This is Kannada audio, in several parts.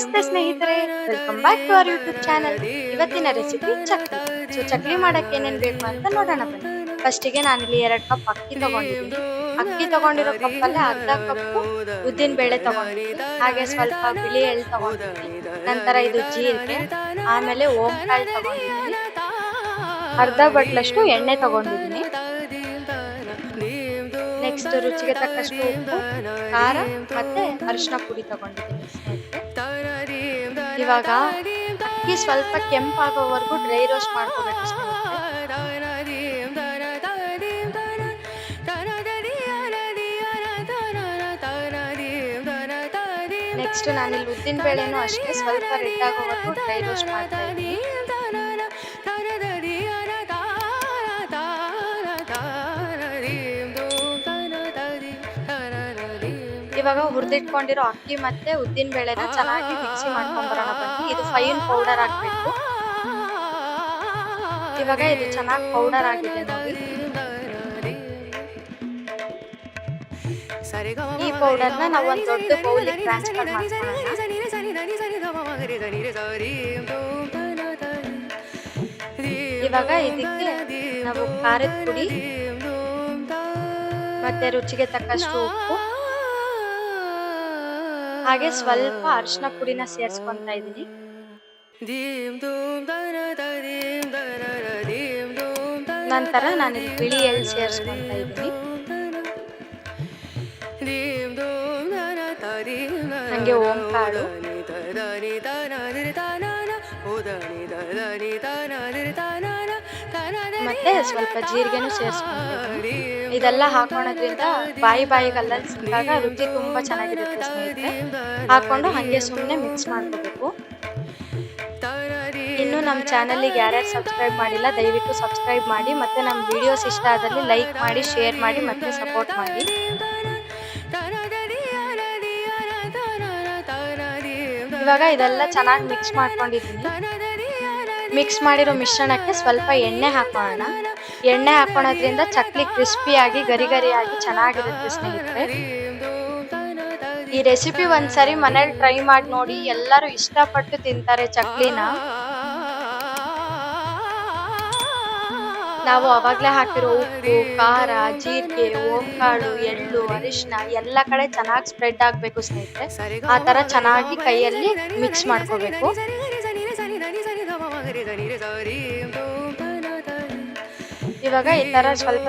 ನಮಸ್ತೆ ಸ್ನೇಹಿತರೆ, welcome back to our YouTube channel. ಇವತ್ತಿನ ರೆಸಿಪಿ ಚಕ್ಲಿ. ಚಕ್ಲಿ ಮಾಡಕ್ಕೆ ಏನೇನ್ ಬೇಕು ಅಂತ ನೋಡೋಣ ಬನ್ನಿ. ಫಸ್ಟಿಗೆ ನಾನಿಲ್ಲಿ 2 ಕಪ್ ಅಕ್ಕಿ ತಗೊಂಡಿದ್ದೀನಿ. ಅಕ್ಕಿ ತಗೊಂಡಿರೋ ಕಪ್ಪಲ್ಲೇ ಅರ್ಧ ಕಪ್ಪು ಉದ್ದಿನ ಬೇಳೆ ತಗೊಂಡಿದ್ದೀನಿ. ಹಾಗೆ ಸ್ವಲ್ಪ ಬಿಳಿ ಎಳ್ಳು ತಗೊಂಡಿದ್ದೀನಿ. ನಂತರ ಇದು ಜೀರಿಗೆ, ಆಮೇಲೆ ಓಂಕಾಳು ತಗೊಂಡಿದ್ದೀನಿ. ಅರ್ಧ ಬಟ್ಲಷ್ಟು ಎಣ್ಣೆ ತಗೊಂಡಿದ್ದೀನಿ. ನೆಕ್ಸ್ಟ್ ರುಚಿಗೆ ತಕ್ಕಷ್ಟು ಉಪ್ಪು, ಖಾರ ಮತ್ತೆ ಅರಿಶಿನ ಪುಡಿ ತಗೊಂಡಿದ್ದೀನಿ. ಇವಾಗ ಅಕ್ಕಿ ಸ್ವಲ್ಪ ಕೆಂಪಾಗೋವರೆಗೂ ಡ್ರೈ ರೋಸ್ಟ್ ಮಾಡ್ಕೋಬೇಕು ನೆಕ್ಸ್ಟ್ ನಾನಿಲ್ಲಿ ಉದ್ದಿನ ಬೇಳೆನೂ ಅಷ್ಟೇ ಸ್ವಲ್ಪ ರೆಡ್ ಆಗೋವರೆಗೂ ಡ್ರೈ ರೋಸ್ಟ್ ಮಾಡ್ತಾ ಇದ್ದೀನಿ. ಇವಾಗ ಹುರಿದಿಟ್ಕೊಂಡಿರೋ ಅಕ್ಕಿ ಮತ್ತೆ ಉದ್ದಿನ ಬೇಳೆನ ಚೆನ್ನಾಗಿ ಮಿಕ್ಸಿ ಮಾಡ್ಕೊಂಡ್ ಬರೋಣ ಬನ್ನಿ. ಇದು ಫೈನ್ ಪೌಡರ್ ಆಗ್ಬೇಕು. ಇವಾಗ ಇದು ಚೆನ್ನಾಗಿ ಪೌಡರ್ ಆಗಿದೆ ನೋಡಿ. ಈ ಪೌಡರ್ನ ನಾವು ಒಂದು ದೊಡ್ಡ ಬೌಲಿಗೆ ಟ್ರಾನ್ಸ್ಫರ್ ಮಾಡ್ಕೊಳ್ಳೋಣ. ಇವಾಗ ಇದಕ್ಕೆ ನಾವು ಖಾರದ ಪುಡಿ ಮತ್ತೆ ರುಚಿಗೆ ತಕ್ಕಷ್ಟು ಉಪ್ಪು ಹಾಗೆ ಸ್ವಲ್ಪ ಅರಿಶಿನ ಪುಡಿನ ಸೇರಿಸ್ಕೊಂತಾ ಇದ್ದೀನಿ. ನಂತರ ನಾನಿಲ್ಲಿ ಬಿಳಿ ಎಳ್ಳು ಸೇರಿಸ್ಕೊಂತಾ ಇದ್ದೀನಿ. ನಂಗೆ ಓಂಕಾಳು ಮತ್ತೆ ಸ್ವಲ್ಪ ಜೀರಿಗೆನೂ ಸೇರಿಸ್ಕೊಂತೀನಿ. ಇದೆಲ್ಲ ಹಾಕೋಣದ್ರಿಂದ ಬಾಯಿಗೆ ಅಲ್ಲಲ್ಲಿ ಸಿಕ್ಕಾಗ ರುಚಿ ತುಂಬಾ ಚೆನ್ನಾಗಿರುತ್ತೆ ಸ್ನೇಹಿತರೆ. ಹಾಕೊಂಡು ಹಂಗೆ ಸುಮ್ಮನೆ ಮಿಕ್ಸ್ ಮಾಡ್ಕೋಬೇಕು. ಇನ್ನು ನಮ್ಮ ಚಾನಲ್ಗೆ ಯಾರ್ಯಾರು ಸಬ್ಸ್ಕ್ರೈಬ್ ಮಾಡಿಲ್ಲ ದಯವಿಟ್ಟು ಸಬ್ಸ್ಕ್ರೈಬ್ ಮಾಡಿ. ಮತ್ತೆ ನಮ್ಮ ವಿಡಿಯೋಸ್ ಇಷ್ಟ ಆದಲ್ಲಿ ಲೈಕ್ ಮಾಡಿ, ಶೇರ್ ಮಾಡಿ ಮತ್ತೆ ಸಪೋರ್ಟ್ ಮಾಡಿ. ಇವಾಗ ಇದೆಲ್ಲ ಚೆನ್ನಾಗಿ ಮಿಕ್ಸ್ ಮಾಡ್ಕೊಂಡಿದ್ದೀನಿ. ಮಿಕ್ಸ್ ಮಾಡಿರೋ ಮಿಶ್ರಣಕ್ಕೆ ಸ್ವಲ್ಪ ಎಣ್ಣೆ ಹಾಕೋಣ. ಎಣ್ಣೆ ಹಾಕೋಣದ್ರಿಂದ ಚಕ್ಲಿ ಕ್ರಿಸ್ಪಿಯಾಗಿ ಗರಿಯಾಗಿ ಚೆನ್ನಾಗಿರುತ್ತೆ ಸ್ನೇಹಿತರೆ. ಈ ರೆಸಿಪಿ ಒಂದ್ಸರಿ ಮನೇಲಿ ಟ್ರೈ ಮಾಡಿ ನೋಡಿ, ಎಲ್ಲರೂ ಇಷ್ಟಪಟ್ಟು ತಿಂತಾರೆ ಚಕ್ಲಿನ. ನಾವು ಅವಾಗ್ಲೇ ಹಾಕಿರೋ ಉಪ್ಪು, ಖಾರ, ಜೀರಿಗೆ, ಓಂಕಾಳು, ಎಳ್ಳು, ಅರಿಶಿನ ಎಲ್ಲ ಕಡೆ ಚೆನ್ನಾಗಿ ಸ್ಪ್ರೆಡ್ ಆಗ್ಬೇಕು ಸ್ನೇಹಿತರೆ. ಆ ತರ ಚೆನ್ನಾಗಿ ಕೈಯಲ್ಲಿ ಮಿಕ್ಸ್ ಮಾಡ್ಕೋಬೇಕು. ಇವಾಗ ಈ ತರ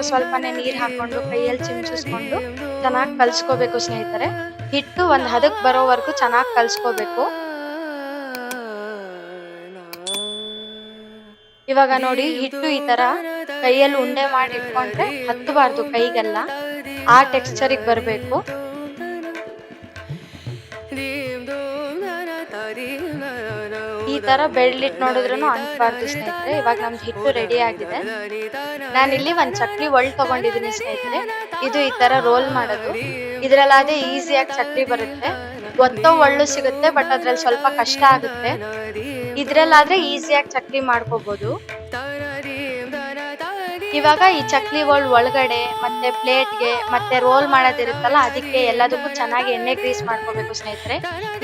ಸ್ವಲ್ಪನೇ ನೀರ್ ಹಾಕೊಂಡು ಕೈಯಲ್ಲಿ ಚಿಮ್ಚಿಸ್ಕೊಂಡು ಚೆನ್ನಾಗಿ ಕಲ್ಸ್ಕೋಬೇಕು ಸ್ನೇಹಿತರೆ. ಹಿಟ್ಟು ಒಂದ್ ಹದಕ್ ಬರೋವರೆಗೂ ಚೆನ್ನಾಗಿ ಕಲ್ಸ್ಕೋಬೇಕು. ಇವಾಗ ನೋಡಿ ಹಿಟ್ಟು ಈ ತರ ಕೈಯಲ್ಲಿ ಉಂಡೆ ಮಾಡಿ ಇಟ್ಕೊಂಡ್ರೆ ಹತ್ತಬಾರ್ದು ಕೈಗೆಲ್ಲ, ಆ ಟೆಕ್ಸ್ಚರಿಗೆ ಬರಬೇಕು. ಈ ತರ ಬೆಳ್ಳಿಟ್ಟು ನೋಡಿದ್ರು ಅಂಟಬಾರ್ದು ಸ್ನೇಹಿತರೆ. ಇವಾಗ ನಮ್ದು ಹಿಟ್ಟು ರೆಡಿ ಆಗಿದೆ. ನಾನಿಲ್ಲಿ ಒಂದ್ ಚಕ್ಲಿ ಒಳ್ಳು ತಗೊಂಡಿದ್ದೀನಿ ಸ್ನೇಹಿತರೆ. ಇದು ಈ ತರ ರೋಲ್ ಮಾಡೋದು. ಇದ್ರಲ್ಲಾದ್ರೆ ಈಸಿಯಾಗಿ ಚಕ್ಲಿ ಬರುತ್ತೆ. ಒತ್ತೋ ಒಳ್ಳು ಸಿಗುತ್ತೆ, ಬಟ್ ಅದ್ರಲ್ಲಿ ಸ್ವಲ್ಪ ಕಷ್ಟ ಆಗುತ್ತೆ. ಇದ್ರಲ್ಲಾದ್ರೆ ಈಸಿಯಾಗಿ ಚಕ್ಲಿ ಮಾಡ್ಕೋಬಹುದು. ಇವಾಗ ಈ ಚಕ್ಲಿ ಒಳಗಡೆ ಮತ್ತೆ ಪ್ಲೇಟ್ಗೆ ಮತ್ತೆ ರೋಲ್ ಮಾಡೋದಿರುತ್ತಲ್ಲ, ಅದಕ್ಕೆ ಎಲ್ಲದಕ್ಕೂ ಚೆನ್ನಾಗಿ ಎಣ್ಣೆ ಗ್ರೀಸ್ ಮಾಡ್ಕೋಬೇಕು ಸ್ನೇಹಿತರೆ.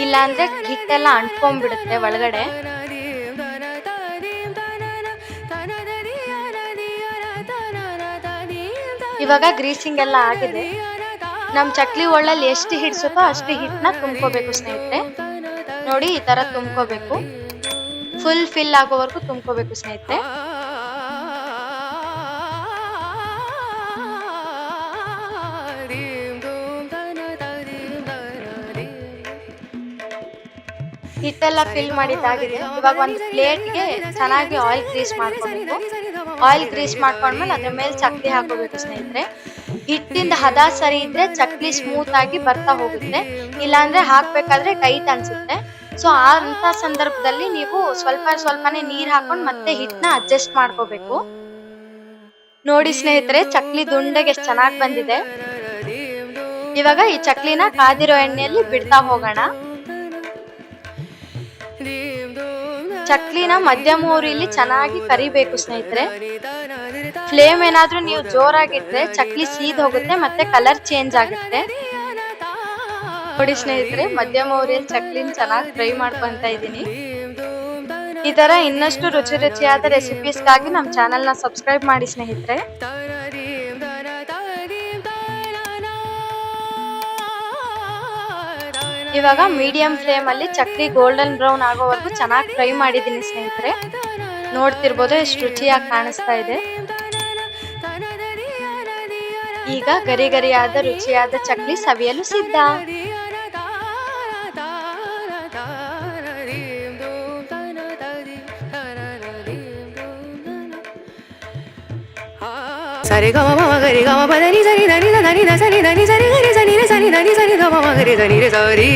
ಇಲ್ಲ ಅಂದ್ರೆ ಹಿಟ್ಟೆಲ್ಲ ಅಂಟ್ಕೊಂಡ್ಬಿಡುತ್ತೆ ಒಳಗಡೆ. ಇವಾಗ ಗ್ರೀಸಿಂಗ್ ಎಲ್ಲ ಆಗಿದೆ. ನಮ್ ಚಕ್ಲಿ ಒಳ್ಳಲ್ಲಿ ಎಷ್ಟು ಹಿಡ್ಸುತ್ತೋ ಅಷ್ಟು ಹಿಟ್ಟನ್ನ ತುಂಬ್ಕೋಬೇಕು ಸ್ನೇಹಿತರೆ. ನೋಡಿ ಈ ತರ ತುಂಬ್ಕೋಬೇಕು. ಫುಲ್ ಫಿಲ್ ಆಗೋವರೆಗೂ ತುಂಬ್ಕೋಬೇಕು ಸ್ನೇಹಿತರೆ. ಹಿಟ್ಟೆಲ್ಲ ಫಿಲ್ ಮಾಡಿದ್ದಾಗಿದೆ. ಇವಾಗ ಒಂದು ಪ್ಲೇಟ್ಗೆ ಚೆನ್ನಾಗಿ ಆಯಿಲ್ ಗ್ರೀಸ್ ಮಾಡ್ಕೋಬೇಕು. ಆಯಿಲ್ ಗ್ರೀಸ್ ಮಾಡ್ಕೊಂಡ್ಮೇಲೆ ಅದ್ರ ಮೇಲೆ ಚಕ್ಲಿ ಹಾಕೋಬೇಕು ಸ್ನೇಹಿತರೆ. ಹಿಟ್ಟಿಂದ ಹದ ಸರಿ ಇದ್ರೆ ಚಕ್ಲಿ ಸ್ಮೂತ್ ಆಗಿ ಬರ್ತಾ ಹೋಗುತ್ತೆ. ಇಲ್ಲಾಂದ್ರೆ ಹಾಕ್ಬೇಕಾದ್ರೆ ಟೈಟ್ ಅನ್ಸುತ್ತೆ. ಸೊ ಅಂತ ಸಂದರ್ಭದಲ್ಲಿ ನೀವು ಸ್ವಲ್ಪನೇ ನೀರ್ ಹಾಕೊಂಡು ಮತ್ತೆ ಹಿಟ್ಟನ್ನ ಅಡ್ಜಸ್ಟ್ ಮಾಡ್ಕೋಬೇಕು. ನೋಡಿ ಸ್ನೇಹಿತರೆ, ಚಕ್ಲಿ ದುಂಡೆಗೆ ಎಷ್ಟು ಚೆನ್ನಾಗಿ ಬಂದಿದೆ. ಇವಾಗ ಈ ಚಕ್ಲಿನ ಕಾದಿರೋ ಎಣ್ಣೆಯಲ್ಲಿ ಬಿಡ್ತಾ ಹೋಗೋಣ. ಚಕ್ಲಿನ ಮಧ್ಯಮ ಉರಿಲಿ ಚೆನ್ನಾಗಿ ಕರಿಬೇಕು ಸ್ನೇಹಿತರೆ. ಫ್ಲೇಮ್ ಏನಾದ್ರೂ ನೀವು ಜೋರಾಗಿಟ್ರೆ ಚಕ್ಲಿ ಸೀದ್ ಹೋಗುತ್ತೆ ಮತ್ತೆ ಕಲರ್ ಚೇಂಜ್ ಆಗುತ್ತೆ. ನೋಡಿ ಸ್ನೇಹಿತರೆ, ಮಧ್ಯಮ ಉರಿಯಲ್ಲಿ ಚಕ್ಲಿನ ಚೆನ್ನಾಗಿ ಫ್ರೈ ಮಾಡ್ಕೊಂತ ಇದ್ದೀನಿ. ಈ ತರ ಇನ್ನಷ್ಟು ರುಚಿ ರುಚಿಯಾದ ರೆಸಿಪೀಸ್ಗಾಗಿ ನಮ್ಮ ಚಾನೆಲ್ನ ಸಬ್ಸ್ಕ್ರೈಬ್ ಮಾಡಿ ಸ್ನೇಹಿತರೆ. ಇವಾಗ ಮೀಡಿಯಂ ಫ್ಲೇಮ್ ಅಲ್ಲಿ ಚಕ್ಲಿ ಗೋಲ್ಡನ್ ಬ್ರೌನ್ ಆಗೋವರೆಗೂ ಚೆನ್ನಾಗಿ ಫ್ರೈ ಮಾಡಿದ್ದೀನಿ ಸ್ನೇಹಿತರೆ. ನೋಡ್ತಿರ್ಬೋದು ಎಷ್ಟು ರುಚಿಯಾಗಿ ಕಾಣಿಸ್ತಾ ಇದೆ. ಈಗ ಗರಿ ಗರಿಯಾದ ರುಚಿಯಾದ ಚಕ್ಲಿ ಸವಿಯಲು ಸಿದ್ಧ. ಸರಿ ಗಮ ಮಮ ಗರಿ ಗಮ ಪದನಿ ಸರಿ ಧನಿ ಧನಿ ಧ ಸರಿ ಧನಿ ಸರಿ ಗರಿ ಸನಿ ರೆ ಸನಿ ಧನಿ ಸರಿ ಧ ಮಮ ಗರಿ ಧನಿ ರೆ ಸರಿ